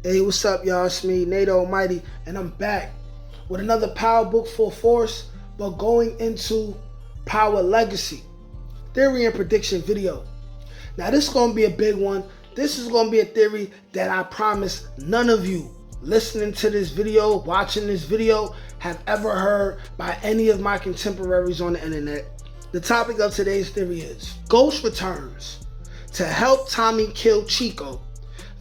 Hey, what's up, y'all? It's me, Nate Almighty, and I'm back with another Power Book for Force, but going into Power Legacy, theory and prediction video. Now, this is going to be a big one. This is going to be a theory that I promise none of you listening to this video, watching this video, have ever heard by any of my contemporaries on the internet. The topic of today's theory is Ghost returns to help Tommy kill Chico,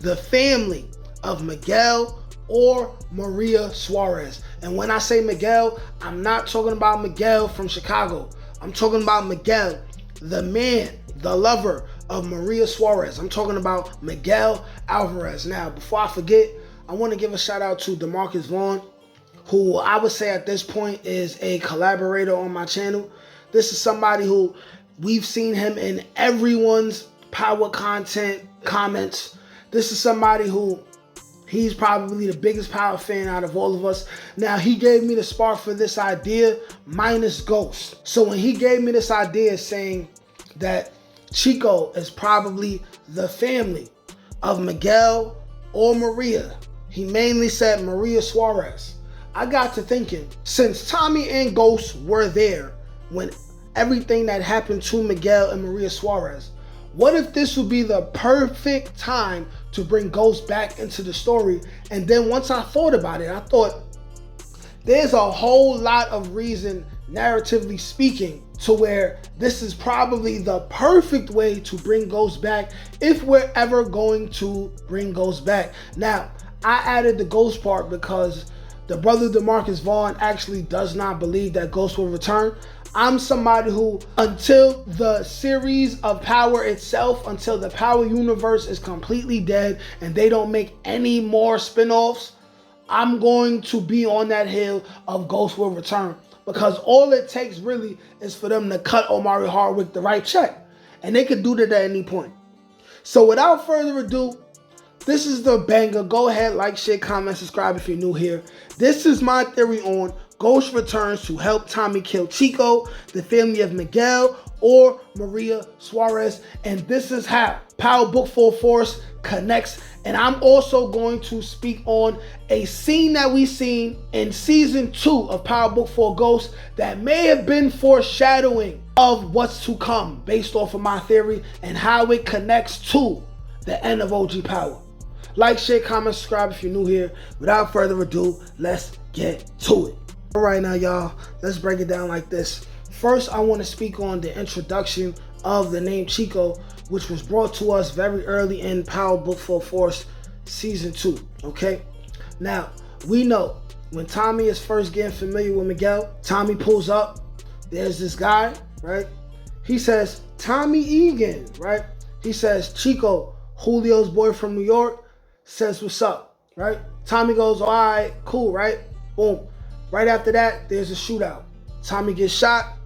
the family of Miguel or Maria Suarez. And when I say Miguel, I'm not talking about Miguel from Chicago. I'm talking about Miguel, the man, the lover of Maria Suarez. I'm talking about Miguel Alvarez. Now, before I forget, I want to give a shout out to DeMarcus Vaughn, who I would say at this point is a collaborator on my channel. This is somebody who we've seen him in everyone's power content comments. This is somebody who he's probably the biggest power fan out of all of us. Now, he gave me the spark for this idea minus Ghost. So when he gave me this idea saying that Chico is probably the family of Miguel or Maria, he mainly said Maria Suarez. I got to thinking, since Tommy and Ghost were there when everything that happened to Miguel and Maria Suarez, what if this would be the perfect time to bring Ghost back into the story? And then once I thought about it, I thought there's a whole lot of reason, narratively speaking, to where this is probably the perfect way to bring Ghost back if we're ever going to bring Ghost back. Now, I added the Ghost part because the brother DeMarcus Vaughn actually does not believe that Ghost will return. I'm somebody who, until the series of Power itself, until the Power universe is completely dead and they don't make any more spin-offs, I'm going to be on that hill of Ghost will return. Because all it takes really is for them to cut Omari Hardwick the right check. And they could do that at any point. So without further ado, this is the banger. Go ahead, like, share, comment, subscribe if you're new here. This is my theory on Ghost returns to help Tommy kill Chico, the family of Miguel or Maria Suarez. And this is how Power Book 4 Force connects. And I'm also going to speak on a scene that we seen in season 2 of Power Book 4 Ghost that may have been foreshadowing of what's to come based off of my theory and how it connects to the end of OG Power. Like, share, comment, subscribe if you're new here. Without further ado, let's get to it. All right, now, y'all, let's break it down like this. First, I want to speak on the introduction of the name Chico, which was brought to us very early in Power Book 4 Force Season 2, okay? Now, we know when Tommy is first getting familiar with Miguel, Tommy pulls up, there's this guy, right? He says, Tommy Egan, right? He says, Chico, Julio's boy from New York, says, what's up, right? Tommy goes, all right, cool, right? Boom. Right after that, there's a shootout. Tommy gets shot,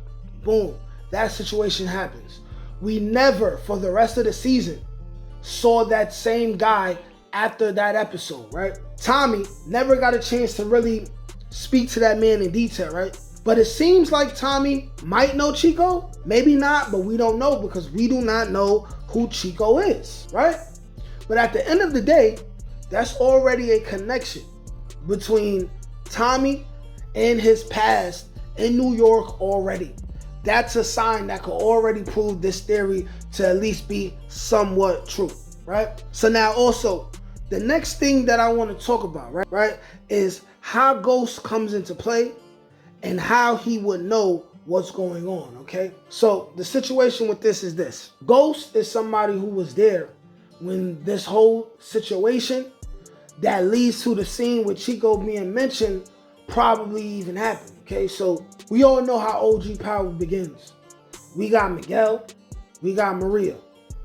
boom. That situation happens. We never, for the rest of the season, saw that same guy after that episode, right? Tommy never got a chance to really speak to that man in detail, right? But it seems like Tommy might know Chico, maybe not, but we don't know because we do not know who Chico is, right? But at the end of the day, that's already a connection between Tommy and his past in New York already. That's a sign that could already prove this theory to at least be somewhat true, right? So now also, the next thing that I want to talk about, right, is how Ghost comes into play and how he would know what's going on, okay? So the situation with this is this. Ghost is somebody who was there when this whole situation that leads to the scene with Chico being mentioned probably even happened, okay? So we all know how OG Power begins. We got Miguel, we got Maria,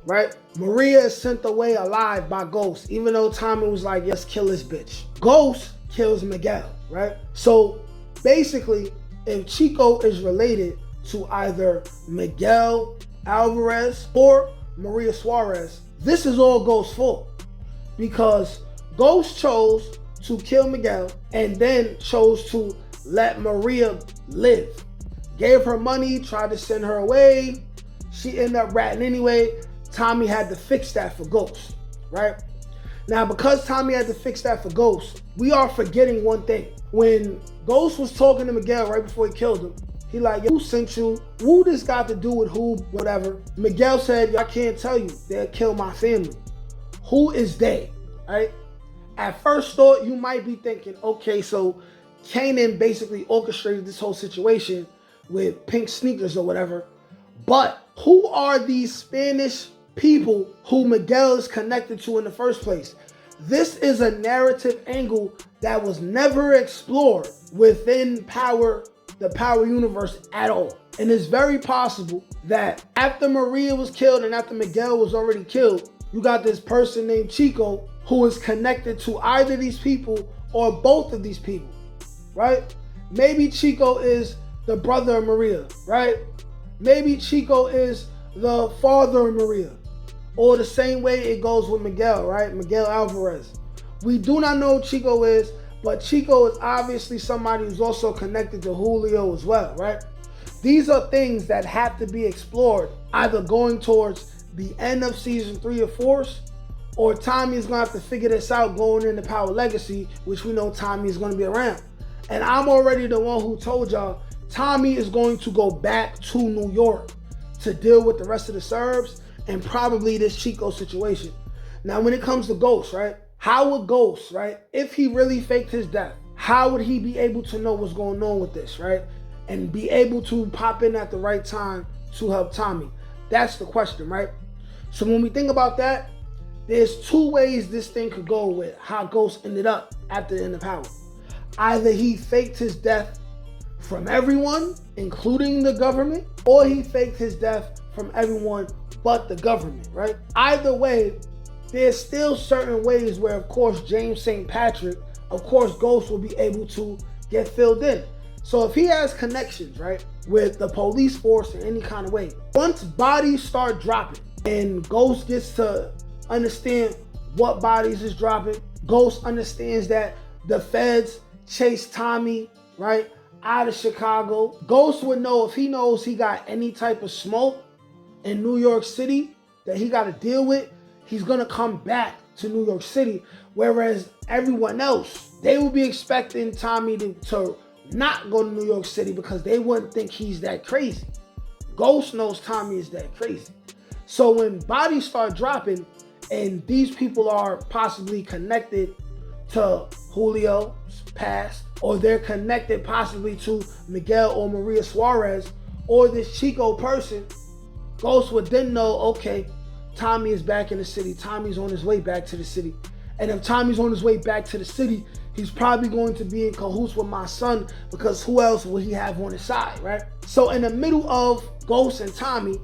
right? Maria is sent away alive by Ghost, even though Tommy was like, yes, kill this bitch. Ghost kills Miguel, right? So basically, if Chico is related to either Miguel Alvarez or Maria Suarez, this is all Ghost's fault because Ghost chose to kill Miguel and then chose to let Maria live. Gave her money, tried to send her away. She ended up ratting anyway. Tommy had to fix that for Ghost, right? Now, because Tommy had to fix that for Ghost, we are forgetting one thing. When Ghost was talking to Miguel right before he killed him, he like, who sent you? Who this got to do with who, whatever. Miguel said, I can't tell you. They'll kill my family. Who is they, right? At first thought, you might be thinking, okay, so Kanan basically orchestrated this whole situation with pink sneakers or whatever. But who are these Spanish people who Miguel is connected to in the first place? This is a narrative angle that was never explored within the Power universe at all. And it's very possible that after Maria was killed and after Miguel was already killed, you got this person named Chico who is connected to either these people or both of these people, right? Maybe Chico is the brother of Maria, right? Maybe Chico is the father of Maria. Or the same way it goes with Miguel, right? Miguel Alvarez. We do not know who Chico is, but Chico is obviously somebody who's also connected to Julio as well, right? These are things that have to be explored, either going towards the end of season 3 of Force, or Tommy is going to have to figure this out going into Power Legacy, which we know Tommy is going to be around. And I'm already the one who told y'all, Tommy is going to go back to New York to deal with the rest of the Serbs and probably this Chico situation. Now, when it comes to Ghost, right? How would Ghost, right? If he really faked his death, how would he be able to know what's going on with this, right? And be able to pop in at the right time to help Tommy? That's the question, right? So when we think about that, there's two ways this thing could go with how Ghost ended up after the end of Power. Either he faked his death from everyone, including the government, or he faked his death from everyone but the government, right? Either way, there's still certain ways where, of course, James St. Patrick, of course, Ghost will be able to get filled in. So if he has connections, right, with the police force in any kind of way, once bodies start dropping and Ghost gets to understand what bodies is dropping, Ghost understands that the feds chased Tommy, right, out of Chicago. Ghost would know if he knows he got any type of smoke in New York City that he got to deal with, he's going to come back to New York City. Whereas everyone else, they will be expecting Tommy to not go to New York City because they wouldn't think he's that crazy. Ghost knows Tommy is that crazy. So when bodies start dropping and these people are possibly connected to Julio's past, or they're connected possibly to Miguel or Maria Suarez, or this Chico person, Ghost would then know, okay, Tommy is back in the city. Tommy's on his way back to the city. And if Tommy's on his way back to the city, he's probably going to be in cahoots with my son, because who else will he have on his side, right? So in the middle of Ghost and Tommy,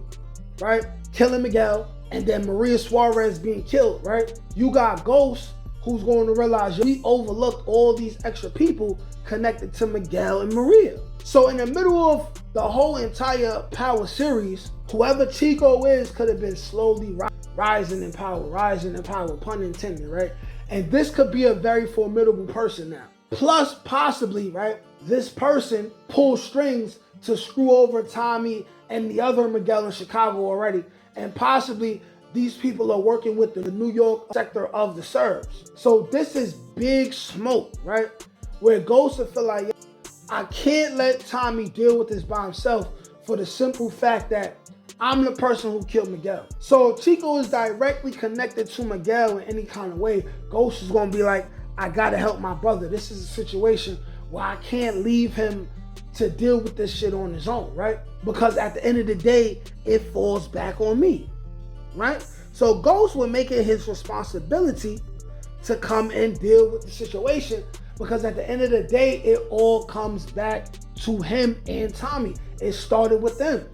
right, killing Miguel, and then Maria Suarez being killed, right? You got Ghost, who's going to realize we overlooked all these extra people connected to Miguel and Maria. So in the middle of the whole entire Power series, whoever Chico is could have been slowly rising in power, pun intended, right? And this could be a very formidable person now. Plus, possibly, right, this person pulls strings to screw over Tommy and the other Miguel in Chicago already. And possibly these people are working with the New York sector of the Serbs. So this is big smoke, right? Where Ghost will feel like, I can't let Tommy deal with this by himself for the simple fact that I'm the person who killed Miguel. So if Chico is directly connected to Miguel in any kind of way, Ghost is going to be like, I got to help my brother. This is a situation where I can't leave him to deal with this shit on his own, right? Because at the end of the day, it falls back on me, right? So Ghost will make it his responsibility to come and deal with the situation, because at the end of the day, it all comes back to him and Tommy. It started with them.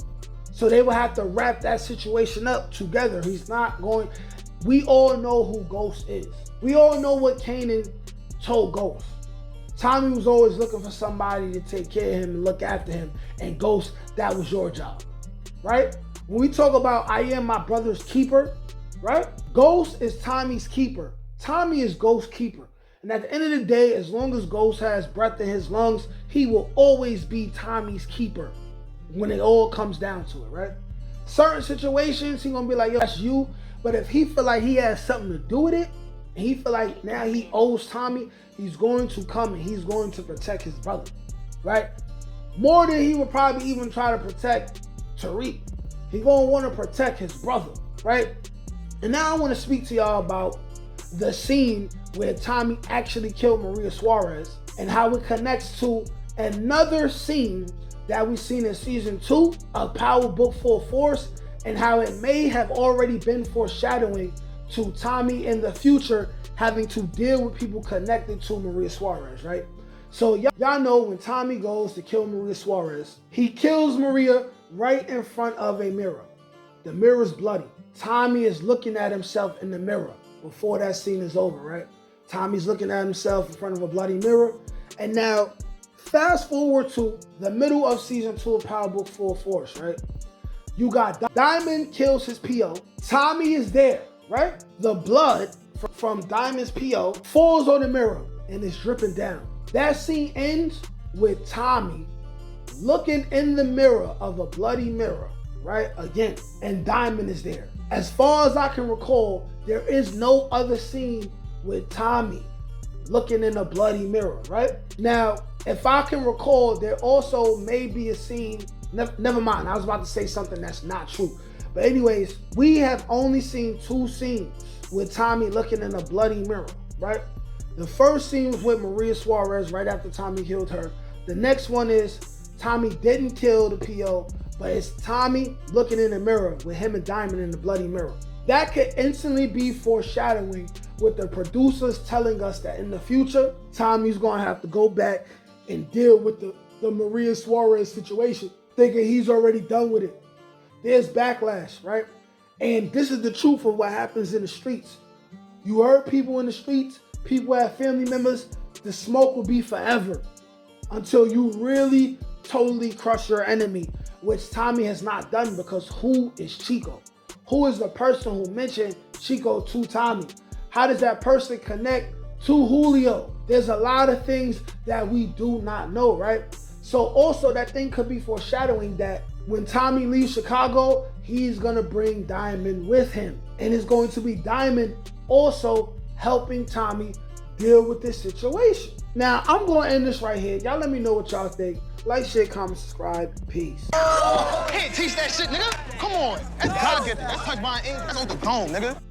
So they will have to wrap that situation up together. He's not going... We all know who Ghost is. We all know what Kanan told Ghost. Tommy was always looking for somebody to take care of him and look after him. And Ghost, that was your job, right? When we talk about I am my brother's keeper, right? Ghost is Tommy's keeper. Tommy is Ghost's keeper. And at the end of the day, as long as Ghost has breath in his lungs, he will always be Tommy's keeper when it all comes down to it, right? Certain situations, he's going to be like, yo, that's you. But if he feel like he has something to do with it, And he feel like now he owes Tommy. He's going to come and he's going to protect his brother, right? More than he would probably even try to protect Tariq. He gonna want to protect his brother, right? And now I want to speak to y'all about the scene where Tommy actually killed Maria Suarez and how it connects to another scene that we've seen in season 2 of Power Book Full Force, and how it may have already been foreshadowing to Tommy in the future having to deal with people connected to Maria Suarez, right? So y'all know when Tommy goes to kill Maria Suarez, he kills Maria right in front of a mirror. The mirror's bloody. Tommy is looking at himself in the mirror before that scene is over, right? Tommy's looking at himself in front of a bloody mirror. And now, fast forward to the middle of season 2 of Power Book Full Force, right? You got Diamond kills his PO. Tommy is there, right? The blood from Diamond's PO falls on the mirror and is dripping down. That scene ends with Tommy looking in the mirror of a bloody mirror, right? Again, and Diamond is there. As far as I can recall, there is no other scene with Tommy looking in a bloody mirror, right? Now, if I can recall, there also may be a scene, never mind, I was about to say something that's not true. But anyways, we have only seen 2 scenes with Tommy looking in a bloody mirror, right? The first scene was with Maria Suarez right after Tommy killed her. The next one is Tommy didn't kill the PO, but it's Tommy looking in the mirror with him and Diamond in the bloody mirror. That could instantly be foreshadowing with the producers telling us that in the future, Tommy's gonna have to go back and deal with the Maria Suarez situation, thinking he's already done with it. There's backlash, right? And this is the truth of what happens in the streets. You hurt people in the streets, people have family members, the smoke will be forever until you really totally crush your enemy, which Tommy has not done, because who is Chico? Who is the person who mentioned Chico to Tommy? How does that person connect to Julio? There's a lot of things that we do not know, right? So also that thing could be foreshadowing that when Tommy leaves Chicago, he's gonna bring Diamond with him. And it's going to be Diamond also helping Tommy deal with this situation. Now, I'm gonna end this right here. Y'all let me know what y'all think. Like, share, comment, subscribe. Peace. Can't teach that shit, nigga. Come on. That's God-gifted. That's touch buying ink. That's on the phone, nigga.